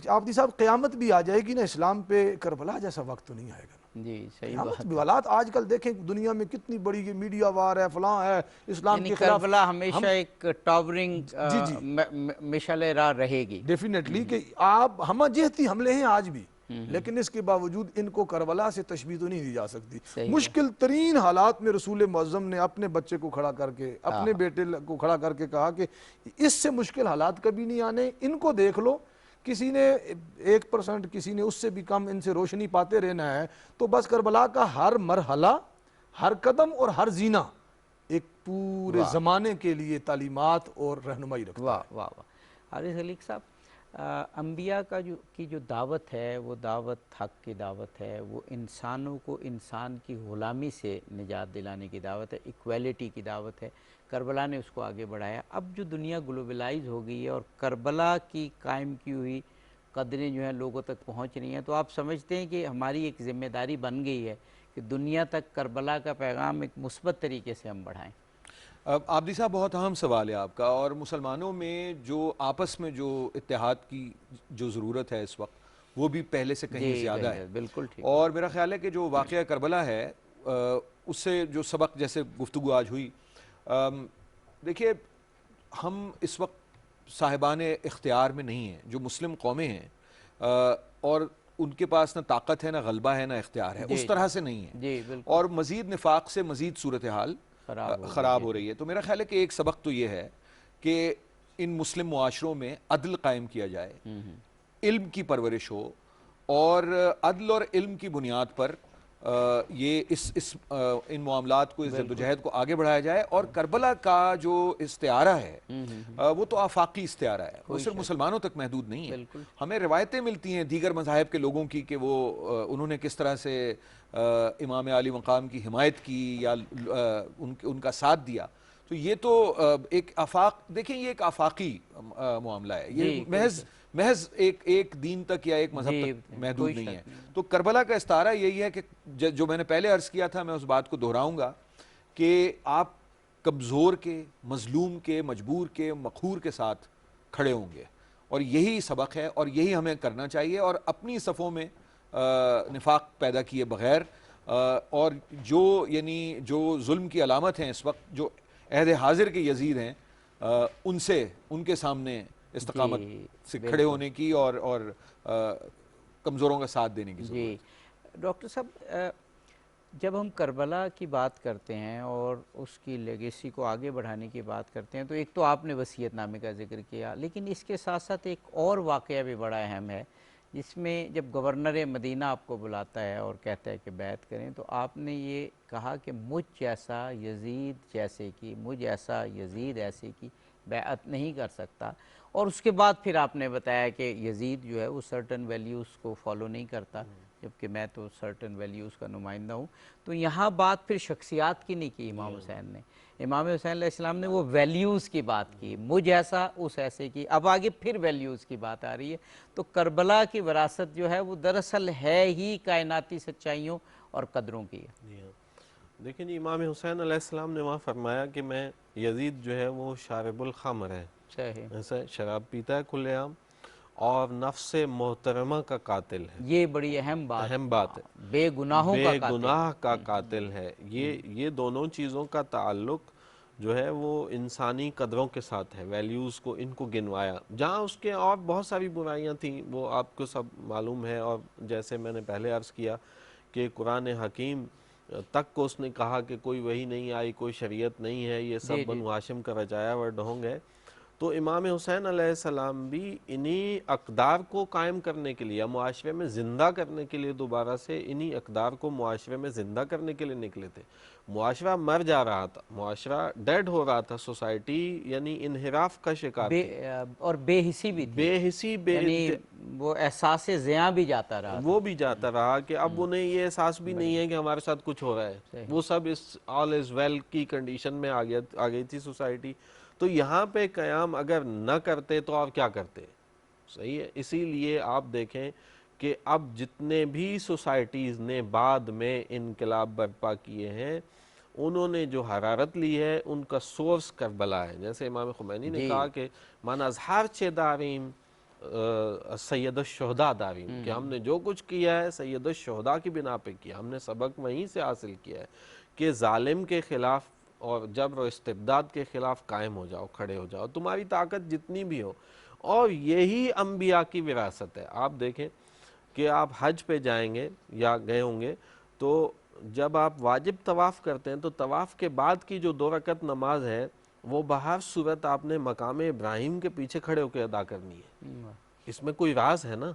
آپ دی صاحب قیامت بھی آ جائے گی نا، اسلام پہ کربلا جیسا وقت تو نہیں آئے گا نا. جی صحیح قیامت بھی حالات آج کل دیکھیں دنیا میں کتنی بڑی یہ میڈیا وار ہے، فلاں ہے، اسلام کے خلاف. کربلا ہمیشہ ایک ٹاورنگ مشعل راہ رہے گی ڈیفینیٹلی کہ آپ ہم جہتی حملے ہیں آج بھی، لیکن اس کے باوجود ان کو کربلا سے تشبیہ تو نہیں دی جا سکتی. مشکل ترین حالات میں رسول معظم نے اپنے بچے کو کھڑا کر کے، اپنے بیٹے کو کھڑا کر کے کہا کہ اس سے مشکل حالات کبھی نہیں آنے، ان کو دیکھ لو. کسی نے 1%، کسی نے اس سے بھی کم، ان سے روشنی پاتے رہنا ہے. تو بس کربلا کا ہر مرحلہ، ہر قدم اور ہر زینہ ایک پورے زمانے کے لیے تعلیمات اور رہنمائی رکھتا ہے. واہ واہ واہ. حارث خلیق صاحب، انبیاء کی جو دعوت ہے وہ دعوت حق کی دعوت ہے، وہ انسانوں کو انسان کی غلامی سے نجات دلانے کی دعوت ہے، ایکویلٹی کی دعوت ہے. کربلا نے اس کو آگے بڑھایا. اب جو دنیا گلوبلائز ہو گئی ہے اور کربلا کی قائم کی ہوئی قدریں جو ہیں لوگوں تک پہنچ رہی ہیں، تو آپ سمجھتے ہیں کہ ہماری ایک ذمہ داری بن گئی ہے کہ دنیا تک کربلا کا پیغام ایک مثبت طریقے سے ہم بڑھائیں. عابدی صاحب بہت اہم سوال ہے آپ کا، اور مسلمانوں میں جو آپس میں جو اتحاد کی جو ضرورت ہے اس وقت وہ بھی پہلے سے کہیں زیادہ ہے. بالکل ٹھیک. اور میرا خیال ہے کہ جو واقعہ کربلا ہے اس سے جو سبق جیسے گفتگو آج ہوئی، دیکھیے ہم اس وقت صاحبان اختیار میں نہیں ہیں. جو مسلم قومیں ہیں اور ان کے پاس نہ طاقت ہے، نہ غلبہ ہے، نہ اختیار ہے، اس طرح سے نہیں ہے، اور مزید نفاق سے مزید صورتحال خراب ہو رہی ہے. تو میرا خیال ہے کہ ایک سبق تو یہ ہے کہ ان مسلم معاشروں میں عدل قائم کیا جائے، علم کی پرورش ہو، اور عدل اور علم کی بنیاد پر یہ ان معاملات کو، اس جدوجہد کو آگے بڑھایا جائے. اور کربلا کا جو استعارہ ہے وہ تو آفاقی استعارہ ہے، وہ صرف مسلمانوں تک محدود نہیں ہے. ہمیں روایتیں ملتی ہیں دیگر مذاہب کے لوگوں کی کہ وہ انہوں نے کس طرح سے امام عالی مقام کی حمایت کی یا ان کا ساتھ دیا. تو یہ تو ایک دیکھیں یہ ایک آفاقی معاملہ ہے، یہ محض ایک دین تک یا ایک مذہب تک محدود نہیں ہے. تو کربلا کا استعارہ یہی ہے کہ جو میں نے پہلے عرض کیا تھا، میں اس بات کو دہراؤں گا کہ آپ کمزور کے، مظلوم کے، مجبور کے، مقہور کے ساتھ کھڑے ہوں گے، اور یہی سبق ہے اور یہی ہمیں کرنا چاہیے. اور اپنی صفوں میں نفاق پیدا کیے بغیر، اور جو ظلم کی علامت ہیں اس وقت، جو عہد حاضر کے یزید ہیں، ان کے سامنے استقامت سے کھڑے ہونے کی اور کمزوروں کا ساتھ دینے کی ضرورت ہے. ڈاکٹر صاحب، جب ہم کربلا کی بات کرتے ہیں اور اس کی لیگیسی کو آگے بڑھانے کی بات کرتے ہیں، تو ایک تو آپ نے وصیت نامے کا ذکر کیا، لیکن اس کے ساتھ ساتھ ایک اور واقعہ بھی بڑا اہم ہے، جس میں جب گورنر مدینہ آپ کو بلاتا ہے اور کہتا ہے کہ بیعت کریں، تو آپ نے یہ کہا کہ مجھ ایسا یزید ایسے کی بیعت نہیں کر سکتا. اور اس کے بعد پھر آپ نے بتایا کہ یزید جو ہے وہ سرٹن ویلیوز کو فالو نہیں کرتا، جبکہ میں تو سرٹن ویلیوز کا نمائندہ ہوں. تو یہاں بات پھر شخصیات کی نہیں کی امام حسین نے. امام حسین علیہ السلام نے وہ ویلیوز کی بات کی، مجھ ایسا اس ایسے کی. اب آگے پھر ویلیوز کی بات آ رہی ہے. تو کربلا کی وراثت جو ہے وہ دراصل ہے ہی کائناتی سچائیوں اور قدروں کی ہے. دیکھیں جی، امام حسین علیہ السلام نے وہاں فرمایا کہ میں یزید جو ہے وہ شارب الخمر ہے، صحیح، ایسا شراب پیتا ہے کھلے عام، اور نفس محترمہ کا قاتل ہے. یہ بڑی اہم بات ہے، بے گناہوں کا بے قاتل. گناہ کا قاتل ہے. یہ دونوں چیزوں کا تعلق جو ہے وہ انسانی قدروں کے ساتھ ہے، ویلیوز کو ان کو گنوایا. جہاں اس کے اور بہت ساری برائیاں تھیں وہ آپ کو سب معلوم ہے، اور جیسے میں نے پہلے عرض کیا کہ قرآن حکیم تک کو اس نے کہا کہ کوئی وحی نہیں آئی، کوئی شریعت نہیں ہے، یہ سب بنو ہاشم کا رجایا و ڈھونگ ہے. تو امام حسین علیہ السلام بھی انہی اقدار کو قائم کرنے کے لیے، معاشرے میں زندہ کرنے کے لیے، دوبارہ سے انہی اقدار کو معاشرے میں زندہ کرنے کے لیے نکلے تھے. معاشرہ مر جا رہا تھا، معاشرہ ڈیڈ ہو رہا تھا، سوسائٹی یعنی انحراف کا شکار تھی، اور بے حسی بھی تھی، بے حسی، یعنی وہ احساس زیاں بھی جاتا رہا، وہ بھی جاتا رہا کہ اب انہیں یہ احساس بھی نہیں ہے کہ ہمارے ساتھ کچھ ہو رہا ہے. وہ سب اس آل از ویل کی کنڈیشن میں آ گئی تھی سوسائٹی. تو یہاں پہ قیام اگر نہ کرتے تو آپ کیا کرتے؟ صحیح ہے. اسی لیے آپ دیکھیں کہ اب جتنے بھی سوسائٹیز نے بعد میں انقلاب برپا کیے ہیں، انہوں نے جو حرارت لی ہے ان کا سورس کربلا ہے. جیسے امام خمینی نے کہا کہ من اظہار چے داریم سید الشہداء داریم، کہ ہم نے جو کچھ کیا ہے سید الشہداء کی بنا پہ کیا. ہم نے سبق وہیں سے حاصل کیا ہے کہ ظالم کے خلاف اور جبر و استبداد کے خلاف قائم ہو جاؤ، کھڑے ہو جاؤ، تمہاری طاقت جتنی بھی ہو. اور یہی انبیاء کی وراثت ہے. آپ دیکھیں کہ آپ حج پہ جائیں گے یا گئے ہوں گے تو جب آپ واجب طواف کرتے ہیں تو طواف کے بعد کی جو 2 رکعت نماز ہے وہ بہر صورت آپ نے مقام ابراہیم کے پیچھے کھڑے ہو کے ادا کرنی ہے. اس میں کوئی راز ہے نا،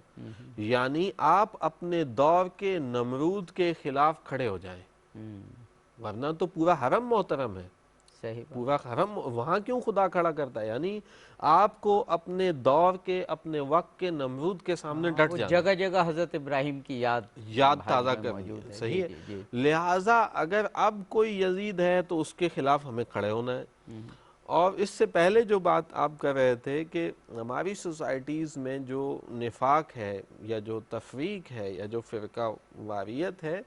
یعنی آپ اپنے دور کے نمرود کے خلاف کھڑے ہو جائیں، ورنہ تو پورا حرم محترم ہے، پورا حرم وہاں کیوں خدا کھڑا کرتا ہے؟ یعنی آپ کو اپنے دور کے، اپنے وقت کے نمرود کے سامنے ڈٹ جانا، جگہ جگہ حضرت ابراہیم کی یاد تازہ کرنی ہے. صحیح ہے. لہٰذا اگر اب کوئی یزید ہے تو اس کے خلاف ہمیں کھڑے ہونا ہے. اور اس سے پہلے جو بات آپ کر رہے تھے کہ ہماری سوسائٹیز میں جو نفاق ہے یا جو تفریق ہے یا جو فرقہ واریت ہے،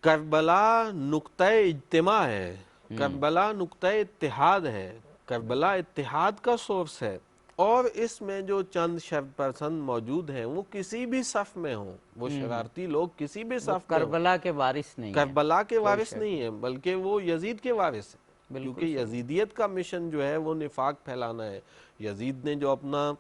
کربلا نقطہ اجتماع ہے، کربلا نقطہ اتحاد ہے، کربلا اتحاد کا سورس ہے. اور اس میں جو چند شر پسند موجود ہیں وہ کسی بھی صف میں ہوں، وہ شرارتی لوگ کسی بھی صف میں ہوں، کربلا کے وارث نہیں، کربلا کے وارث نہیں ہیں، بلکہ وہ یزید کے وارث ہیں. کیونکہ یزیدیت کا مشن جو ہے وہ نفاق پھیلانا ہے. یزید نے جو اپنا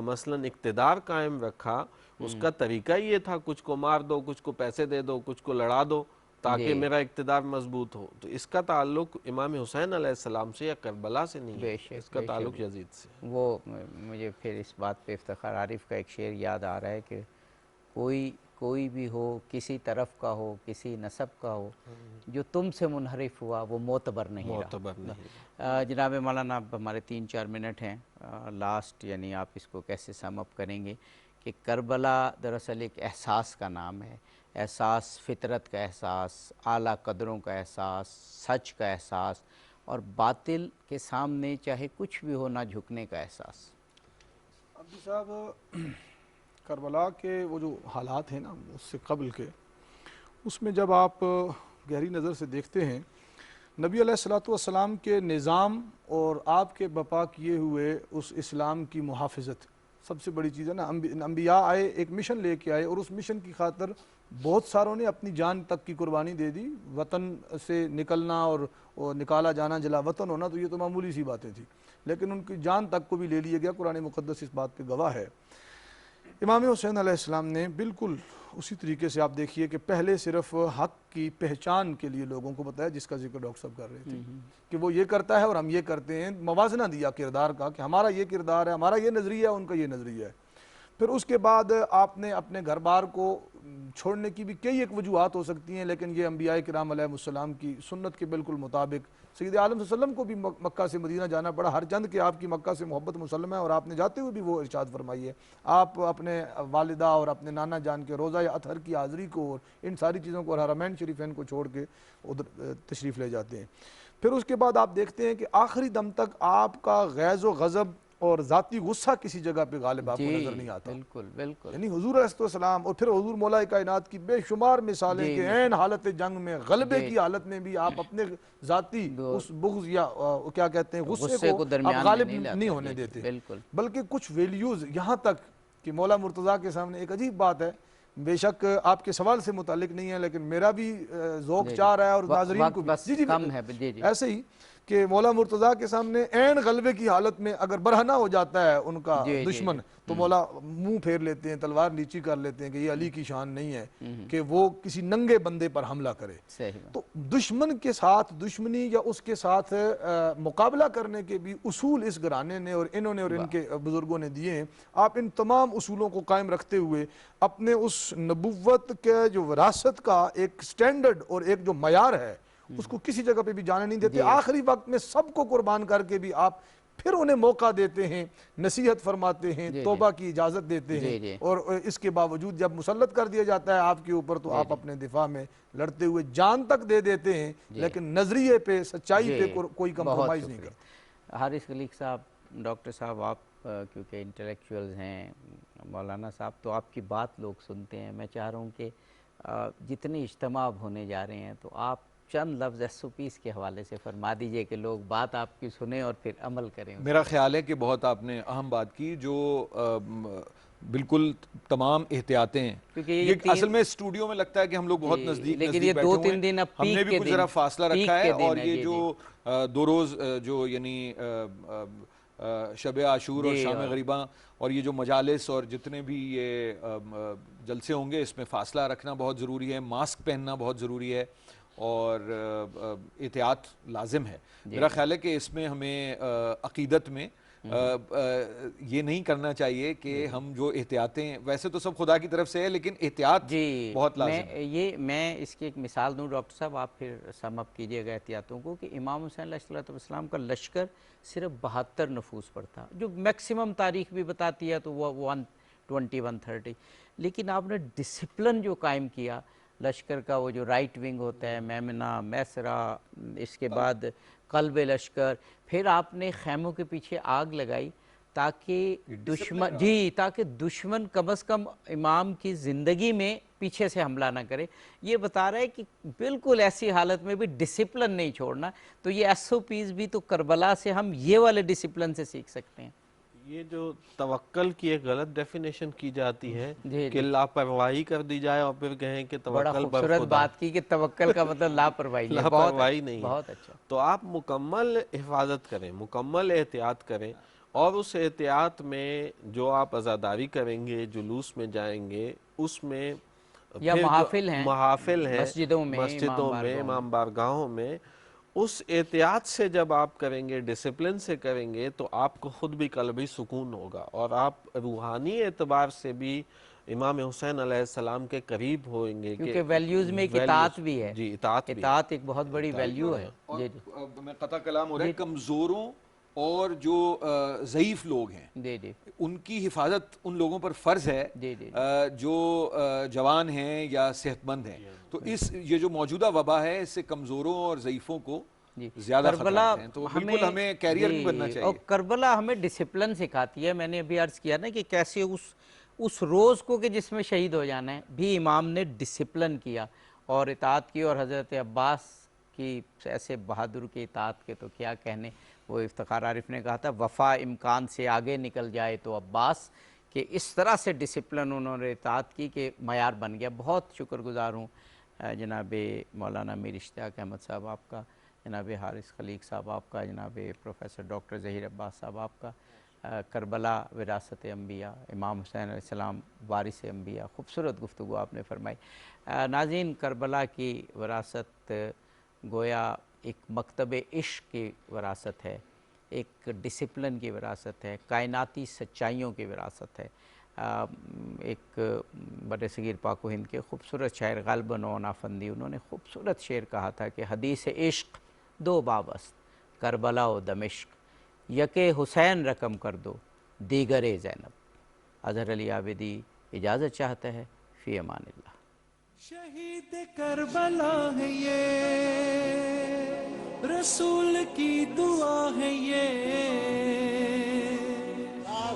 مثلا اقتدار قائم رکھا، اس کا طریقہ یہ تھا کچھ کو مار دو، کچھ کو پیسے دے دو، کچھ کو لڑا دو تاکہ میرا اقتدار مضبوط ہو. تو اس کا تعلق امام حسین علیہ السلام سے یا کربلا سے نہیں ہے، اس کا تعلق یزید سے. وہ مجھے پھر اس بات پہ افتخار عارف کا ایک شعر یاد آ رہا ہے کہ کوئی بھی ہو، کسی طرف کا ہو، کسی نسب کا ہو، جو تم سے منحرف ہوا وہ معتبر نہیں رہا. جناب مولانا اب ہمارے 3-4 منٹ ہیں لاسٹ، یعنی آپ اس کو کیسے سم اپ کریں گے کہ کربلا دراصل ایک احساس کا نام ہے، احساس فطرت کا احساس، اعلیٰ قدروں کا احساس، سچ کا احساس، اور باطل کے سامنے چاہے کچھ بھی ہو نہ جھکنے کا احساس. عبدی صاحب، کربلا کے وہ جو حالات ہیں نا اس سے قبل کے، اس میں جب آپ گہری نظر سے دیکھتے ہیں، نبی علیہ السلام کے نظام اور آپ کے بپا کیے ہوئے اس اسلام کی محافظت سب سے بڑی چیز ہے نا. انبیاء آئے، ایک مشن لے کے آئے، اور اس مشن کی خاطر بہت ساروں نے اپنی جان تک کی قربانی دے دی. وطن سے نکلنا اور نکالا جانا، جلا وطن ہونا، تو یہ تو معمولی سی باتیں تھیں، لیکن ان کی جان تک کو بھی لے لیا گیا. قرآن مقدس اس بات پہ گواہ ہے. امام حسین علیہ السلام نے بالکل اسی طریقے سے آپ دیکھیے کہ پہلے صرف حق کی پہچان کے لیے لوگوں کو بتایا، جس کا ذکر ڈاکٹر صاحب کر رہے تھے کہ وہ یہ کرتا ہے اور ہم یہ کرتے ہیں. موازنہ دیا کردار کا کہ ہمارا یہ کردار ہے، ہمارا یہ نظریہ ہے، ان کا یہ نظریہ ہے. پھر اس کے بعد آپ نے اپنے گھر بار کو چھوڑنے کی بھی کئی ایک وجوہات ہو سکتی ہیں، لیکن یہ انبیاء کرام علیہ السلام کی سنت کے بالکل مطابق سید عالم صلی اللہ علیہ وسلم کو بھی مکہ سے مدینہ جانا پڑا، ہر چند کہ آپ کی مکہ سے محبت مسلم ہے، اور آپ نے جاتے ہوئے بھی وہ ارشاد فرمائی ہے، آپ اپنے والدہ اور اپنے نانا جان کے روزہ اطہر کی حاضری کو اور ان ساری چیزوں کو اور حرمین شریفین کو چھوڑ کے ادھر تشریف لے جاتے ہیں۔ پھر اس کے بعد آپ دیکھتے ہیں کہ آخری دم تک آپ کا غیظ و غضب اور ذاتی غصہ کسی جگہ پہ غالب آپ کو نظر نہیں آتا، بالکل بالکل، یعنی حضور علیہ السلام اور پھر حضور مولا کائنات کی بے شمار مثالیں کہ عین حالت جنگ میں غلبے کی حالت میں بھی آپ اپنے ذاتی اس بغض یا کیا کہتے ہیں غصے کو آپ غالب نہیں ہونے دیتے، بلکہ کچھ ویلیوز یہاں تک کہ مولا مرتضیٰ کے سامنے ایک عجیب بات ہے، بے شک آپ کے سوال سے متعلق نہیں ہے لیکن میرا بھی ذوق چاہ رہا ہے اور ناظرین کو بھی ایسے ہی کہ مولا مرتضیٰ کے سامنے عین غلبے کی حالت میں اگر برہنہ ہو جاتا ہے ان کا دشمن تو مولا منہ پھیر لیتے ہیں، تلوار نیچی کر لیتے ہیں کہ یہ علی کی شان نہیں ہے کہ وہ کسی ننگے بندے پر حملہ کرے۔ تو دشمن کے ساتھ دشمنی یا اس کے ساتھ مقابلہ کرنے کے بھی اصول اس گھرانے نے اور انہوں نے اور ان کے بزرگوں نے دیے ہیں۔ آپ ان تمام اصولوں کو قائم رکھتے ہوئے اپنے اس نبوت کے جو وراثت کا ایک سٹینڈرڈ اور ایک جو معیار ہے اس کو کسی جگہ پہ بھی جانے نہیں دیتے، آخری وقت میں سب کو قربان کر کے بھی آپ پھر انہیں موقع دیتے ہیں، نصیحت فرماتے ہیں، توبہ کی اجازت دیتے ہیں، اور اس کے باوجود جب مسلط کر دیا جاتا ہے آپ کے اوپر تو آپ اپنے دفاع میں لڑتے ہوئے جان تک دے دیتے ہیں، لیکن نظریے پہ سچائی پہ کوئی کمپرومائز نہیں کرتے۔ حارث خلیق صاحب، ڈاکٹر صاحب، آپ کیونکہ انٹلیکچوئلز ہیں، مولانا صاحب، تو آپ کی بات لوگ سنتے ہیں، میں چاہ رہا ہوں کہ جتنے اجتماع ہونے جا رہے ہیں تو آپ چند لفظ SOPs کے حوالے سے فرما دیجئے کہ لوگ بات آپ کی سنیں اور پھر عمل کریں۔ میرا خیال ہے کہ بہت آپ نے اہم بات کی، جو بالکل تمام احتیاطیں ہیں، یہ اصل میں اسٹوڈیو میں لگتا ہے کہ ہم لوگ بہت نزدیک بیٹھے ہوئے ہیں، ہم نے بھی کچھ ذرا فاصلہ رکھا ہے، اور یہ جو 2 روز جو یعنی شب عاشور اور شام غریباں اور یہ جو مجالس اور جتنے بھی یہ جلسے ہوں گے اس میں فاصلہ رکھنا بہت ضروری ہے، ماسک پہننا بہت ضروری ہے، اور احتیاط لازم ہے۔ میرا خیال ہے کہ اس میں ہمیں عقیدت میں یہ نہیں کرنا چاہیے کہ ہم جو احتیاطیں، ویسے تو سب خدا کی طرف سے ہے لیکن احتیاط بہت لازم ہے۔ میں اس کی ایک مثال دوں ڈاکٹر صاحب، آپ پھر سم اپ کیجئے گا احتیاطوں کو، کہ امام حسین علیہ السلام کا لشکر صرف 72 نفوس پر تھا، جو میکسیمم تاریخ بھی بتاتی ہے تو وہ 120 130، لیکن آپ نے ڈسپلن جو قائم کیا لشکر کا، وہ جو رائٹ ونگ ہوتا ہے، میمنہ، میسرہ، اس کے بعد قلب لشکر، پھر آپ نے خیموں کے پیچھے آگ لگائی تاکہ دشمن کم از کم امام کی زندگی میں پیچھے سے حملہ نہ کرے۔ یہ بتا رہا ہے کہ بالکل ایسی حالت میں بھی ڈسپلن نہیں چھوڑنا، تو یہ SOPs بھی تو کربلا سے ہم یہ والے ڈسپلن سے سیکھ سکتے ہیں۔ یہ جو توکل کی ایک غلط ڈیفینیشن کی جاتی ہے کہ لاپرواہی کر دی جائے اور پھر کہیں کہ توکل بڑا خوبصورت بات کی کہ توکل کا مطلب لاپرواہی نہیں، بہت اچھا۔ تو آپ مکمل حفاظت کریں، مکمل احتیاط کریں، اور اس احتیاط میں جو آپ عزاداری کریں گے، جلوس میں جائیں گے، اس میں یا محافل ہیں مسجدوں میں، امام بارگاہوں میں، اس احتیاط سے جب آپ کریں گے، ڈسپلن سے کریں گے، تو آپ کو خود بھی قلبی سکون ہوگا، اور آپ روحانی اعتبار سے بھی امام حسین علیہ السلام کے قریب ہوئیں گے، کیونکہ ویلیوز میں ایک اطاعت بھی ہے۔ جی، اطاعت ایک بہت بڑی ویلیو ہے۔ اور میں قطع کلام ہو رہا ہے، کمزوروں اور جو ضعیف لوگ ہیں ان کی حفاظت ان لوگوں پر فرض ہے جو جوان ہیں یا صحت مند ہیں۔ تو یہ جو موجودہ وبا ہے اس سے کمزوروں اور ضعیفوں کو زیادہ خطرات ہیں، تو بالکل ہمیں کیریئر بھی بننا چاہیے۔ اور کربلا ہمیں ڈسپلن سکھاتی ہے۔ میں نے ابھی عرض کیا نا کہ کیسے اس روز کو کہ جس میں شہید ہو جانا ہے بھی امام نے ڈسپلن کیا اور اطاعت کی، اور حضرت عباس کی ایسے بہادر کی اطاعت کے تو کیا کہنے۔ وہ افتخار عارف نے کہا تھا وفا امکان سے آگے نکل جائے تو عباس، کہ اس طرح سے ڈسپلن انہوں نے اطاعت کی کہ معیار بن گیا۔ بہت شکر گزار ہوں جناب مولانا میر اشتیاق احمد صاحب آپ کا، جناب حارث خلیق صاحب آپ کا، جناب پروفیسر ڈاکٹر ظہیر عباس صاحب آپ کا۔ کربلا وراثت انبیاء، امام حسین علیہ السلام وارث انبیاء، خوبصورت گفتگو آپ نے فرمائی۔ ناظرین، کربلا کی وراثت گویا ایک مکتب عشق کی وراثت ہے، ایک ڈسپلن کی وراثت ہے، کائناتی سچائیوں کی وراثت ہے۔ ایک بر صغیر پاک و ہند کے خوبصورت شاعر غالب نعمان افندی، انہوں نے خوبصورت شعر کہا تھا کہ حدیث عشق دو بابست کربلا و دمشق یکے حسین رقم کر دو دیگر زینب. اظہر علی عابدی اجازت چاہتا ہے. فی امان اللہ. شہید کربلا ہے یہ، رسول کی دعا ہے یہ.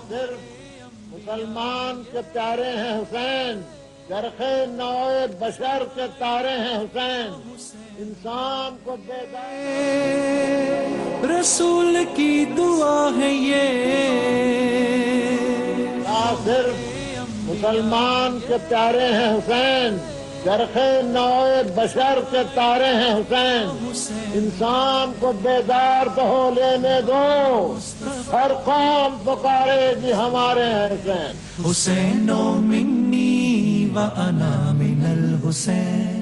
صرف مسلمان کے پیارے ہیں حسین، چرخ نوع بشر کے تارے ہیں حسین. انسان کو بیدار رسول کی دعا ہے یہ. صرف مسلمان کے پیارے ہیں حسین، چرخ نوع بشر کے تارے ہیں حسین. انسان کو بیدار تو ہو لینے دو، ہر قوم پکارے گی ہمارے ہیں حسین. حسین منی و انا من الحسین.